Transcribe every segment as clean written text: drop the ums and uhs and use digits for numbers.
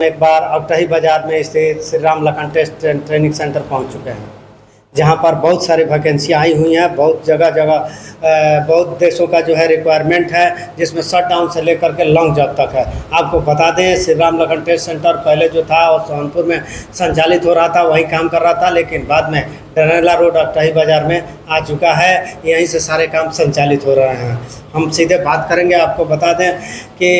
एक बार अकटही बाजार में स्थित Shri Ram Lakhan test and training centre पहुंच चुके हैं, जहां पर बहुत सारी वैकेंसियाँ आई हुई हैं। बहुत जगह बहुत देशों का जो है रिक्वायरमेंट है, जिसमें शट डाउन से लेकर के लॉन्ग जॉब तक है। आपको बता दें, श्री राम लखन टेस्ट सेंटर पहले जो था और सोनपुर में संचालित हो रहा था, वहीं काम कर रहा था, लेकिन बाद में डरेला रोड अकटही बाजार में आ चुका है। यहीं से सारे काम संचालित हो रहे हैं। हम सीधे बात करेंगे। आपको बता दें कि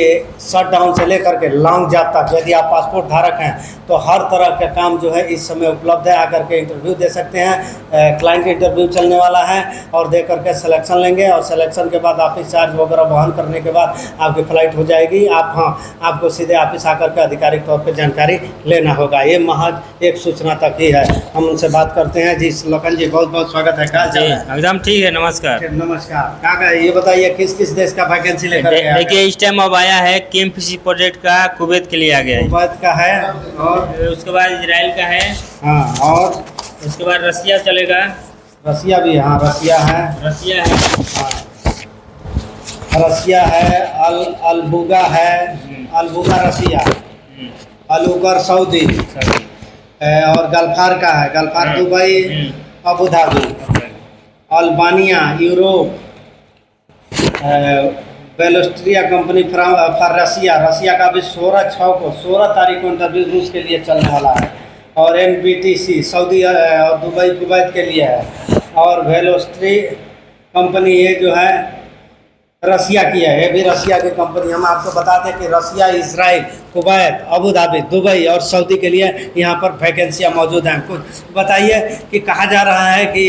शट डाउन से लेकर के लॉन्ग जॉब तक, यदि आप पासपोर्ट धारक हैं तो हर तरह का काम जो है इस समय उपलब्ध है। आकर के इंटरव्यू दे सकते हैं। क्लाइंट इंटरव्यू चलने वाला है और दे करके सिलेक्शन लेंगे, और सिलेक्शन के बाद ऑफिस चार्ज वगैरह वहन करने के बाद आपकी फ़्लाइट हो जाएगी। आपको सीधे ऑफिस आकर के आधिकारिक तौर पर जानकारी लेना होगा। ये महज एक सूचना तक ही है। हम उनसे बात करते हैं। जी लखन जी, बहुत बहुत स्वागत है। क्या एकदम ठीक है। नमस्कार। नमस्कार। क्या ये बताइए, किस किस देश का वैकेंसी लेकर के? देखिए, इस टाइम अब आया है केएमपीसी प्रोजेक्ट का, कुवैत के लिए आ गया है। कुवैत का है, और उसके बाद इजराइल का है। हाँ, और उसके बाद रसिया चलेगा। रसिया भी, हाँ रसिया है। रसिया है, हाँ रसिया है। अलबुगा है, अलबुगा रसिया, अलुगर सऊदी, और गल्फार का है। Galfar Dubai, Abu Dhabi, Albania Europe, बेलोस्ट्रिया कंपनी फॉर रसिया। रसिया का भी 16 तारीख को इंटरव्यू रूस के लिए चलने वाला है। और NBTC सऊदी और दुबई कुवैत के लिए है। और बेलोस्ट्री कंपनी ये जो है रसिया की है, ये भी रसिया की कंपनी। हम आपको बता दें कि Russia, Israel, Kuwait, Abu Dhabi, Dubai और सऊदी के लिए यहाँ पर वैकेंसियाँ मौजूद हैं। कुछ बताइए कि कहा जा रहा है कि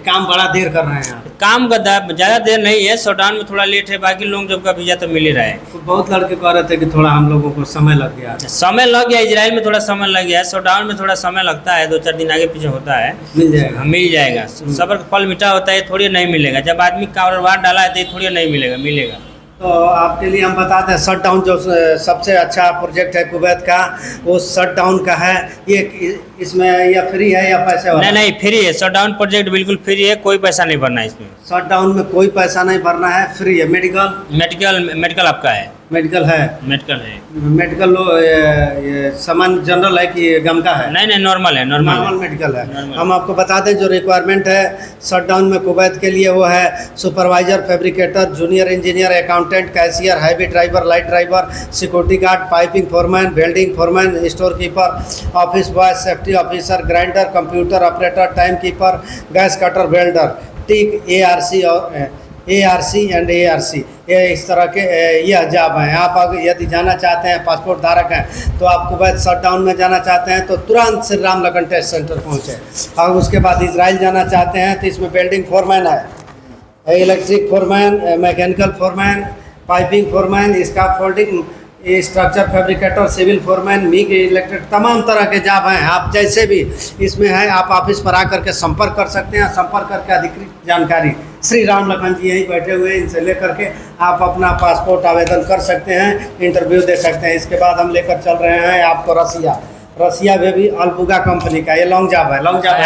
काम बड़ा देर कर रहे हैं। काम का ज़्यादा देर नहीं है, शटडाउन में थोड़ा लेट है, बाकी लोग जब का वीज़ा तो मिल ही रहा है। तो बहुत लड़के कह रहे थे कि थोड़ा हम लोगों को समय लग गया। समय लग गया, इजराइल में थोड़ा समय लग गया, शटडाउन में थोड़ा समय लगता है, 2-4 दिन आगे पीछे होता है। मिल जाएगा, मिल जाएगा। सबर का फल मीठा होता है, थोड़ी नहीं मिलेगा। जब आदमी कारोबार डाला है तो थोड़ी नहीं मिलेगा, मिलेगा। तो आपके लिए हम बता दें, शट डाउन जो सबसे अच्छा प्रोजेक्ट है कुवैत का, वो शट डाउन का है। ये इसमें या फ्री है या पैसे वाला? नहीं, फ्री है। शट डाउन प्रोजेक्ट बिल्कुल फ्री है, कोई पैसा नहीं भरना है इसमें। शट डाउन में कोई पैसा नहीं भरना है, फ्री है। मेडिकल आपका है? मेडिकल है। मेडिकल ये सामान जनरल है कि गम का है? नहीं, नॉर्मल है। नॉर्मल मेडिकल है। हम आपको बता दें जो रिक्वायरमेंट है शट डाउन में कुवैत के लिए, वो है supervisor, fabricator, junior engineer, accountant, cashier, heavy driver, light driver, security guard, piping foreman, welding foreman, store keeper, office boy, safety officer, grinder, computer operator, time keeper, gas cutter, welder, tick, ARC and ARC, ये इस तरह के यह job हैं। आप अगर यदि जाना चाहते हैं, पासपोर्ट धारक हैं, तो आप कुवैत शट डाउन में जाना चाहते हैं तो तुरंत श्री राम लखन टेस्ट सेंटर पहुँचे। और उसके बाद इजराइल जाना चाहते हैं तो इसमें वेल्डिंग फोरमैन है, electric foreman, mechanical foreman, piping foreman, scaffolding, structure fabricator, civil foreman, MIG electric, तमाम तरह के जॉब हैं। आप जैसे भी इसमें है, आप ऑफिस पर आकर के संपर्क कर सकते हैं। संपर्क करके अधिकृत जानकारी श्री राम लखन जी यहीं बैठे हुए हैं, इनसे लेकर के आप अपना पासपोर्ट आवेदन कर सकते हैं, इंटरव्यू दे सकते हैं। इसके बाद हम लेकर चल रहे हैं आपको रसिया में भी अलबुगा कंपनी का। ये लॉन्ग जॉब है।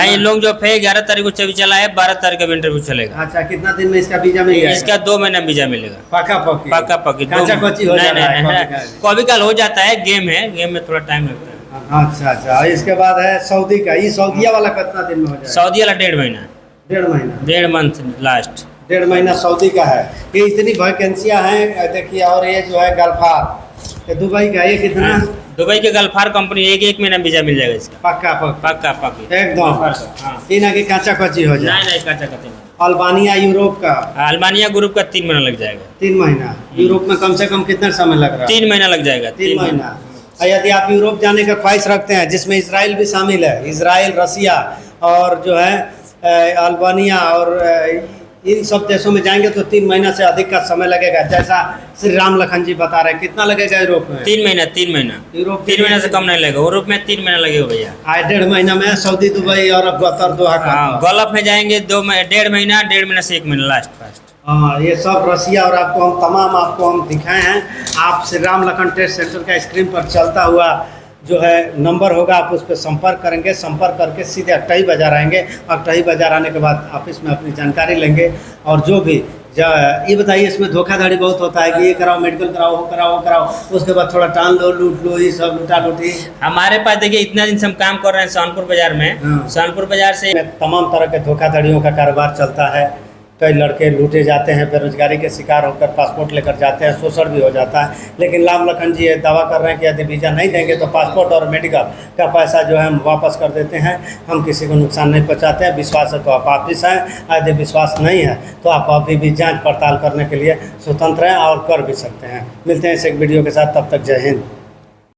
ये लॉन्ग जॉब है। 11 तारीख को चल चला है, 12 तारीख का इंटरव्यू चलेगा। अच्छा, कितना दिन में इसका वीजा मिल जाएगा? इसका 2 महीना वीजा मिलेगा। पक्का पक्की हो जाता है? कभी कल हो जाता है, गेम है, गेम में थोड़ा टाइम लगता है। अच्छा। इसके बाद है सऊदी का। ये सऊदीया वाला कितना दिन में हो जाएगा? सऊदी वाला 1.5 महीना। 1.5 मंथ लास्ट। 1.5 महीना सऊदी का है। ये इतनी वैकेंसियाँ हैं देखिए। और ये जो है गल्फार, दुबई का, ये कितना? दुबई के गल्फार कंपनी एक महीना वीजा मिल जाएगा इसका। पक्का एकदम। इन आगे काचा कच्ची हो जाए? नहीं, काचा कच्ची। अल्बानिया यूरोप का? अल्बानिया ग्रुप का 3 महीना लग जाएगा। 3 महीना? यूरोप में कम से कम कितना समय लग रहा है? 3 महीना लग जाएगा। 3 महीना। यदि आप यूरोप जाने का ख्वाहिश रखते हैं, जिसमें इजराइल भी शामिल है, इजराइल, रसिया और जो है अल्बानिया, और इन सब देशों में जाएंगे तो 3 महीना से अधिक का समय लगेगा। जैसा श्री राम लखन जी बता रहे हैं। कितना लगेगा यूरोप में? 3 महीना। यूरोप 3 महीना से कम नहीं लगेगा। यूरोप में 3 महीना लगेगा भैया। 1.5 महीना में सऊदी, दुबई और कतर, दोहा का। गल्फ में जाएंगे 1.5 महीना से 1 महीना लास्ट। हाँ, ये सब रसिया। और आपको हम दिखाए हैं। आप श्री राम लखन टेस्ट सेंटर का स्क्रीन पर चलता हुआ जो है नंबर होगा, आप उस पर संपर्क करेंगे। संपर्क करके सीधे अकटही बाजार आएंगे। अकटही बाजार आने के बाद ऑफिस में अपनी जानकारी लेंगे, और जो भी ये बताइए, इसमें धोखाधड़ी बहुत होता है कि ये कराओ, मेडिकल कराओ, वो कराओ, वो कराओ, उसके बाद थोड़ा टान लो, लूट लो, ये सब लूटा लूटी। हमारे पास देखिए इतना दिन से हम काम कर रहे हैं सोनपुर बाजार में। हाँ। सोनपुर बाजार से तमाम तरह के धोखाधड़ियों का कारोबार चलता है। कई लड़के लूटे जाते हैं, बेरोजगारी के शिकार होकर पासपोर्ट लेकर जाते हैं, शोषण भी हो जाता है। लेकिन राम लखन जी ये दावा कर रहे हैं कि यदि वीज़ा नहीं देंगे तो पासपोर्ट और मेडिकल का पैसा जो है हम वापस कर देते हैं, हम किसी को नुकसान नहीं पहुंचाते हैं। विश्वास है तो आप वापिस आएँ, यदि विश्वास नहीं है तो आप अभी भी जाँच पड़ताल करने के लिए स्वतंत्र हैं और कर भी सकते हैं। मिलते हैं इस एक वीडियो के साथ, तब तक जय हिंद।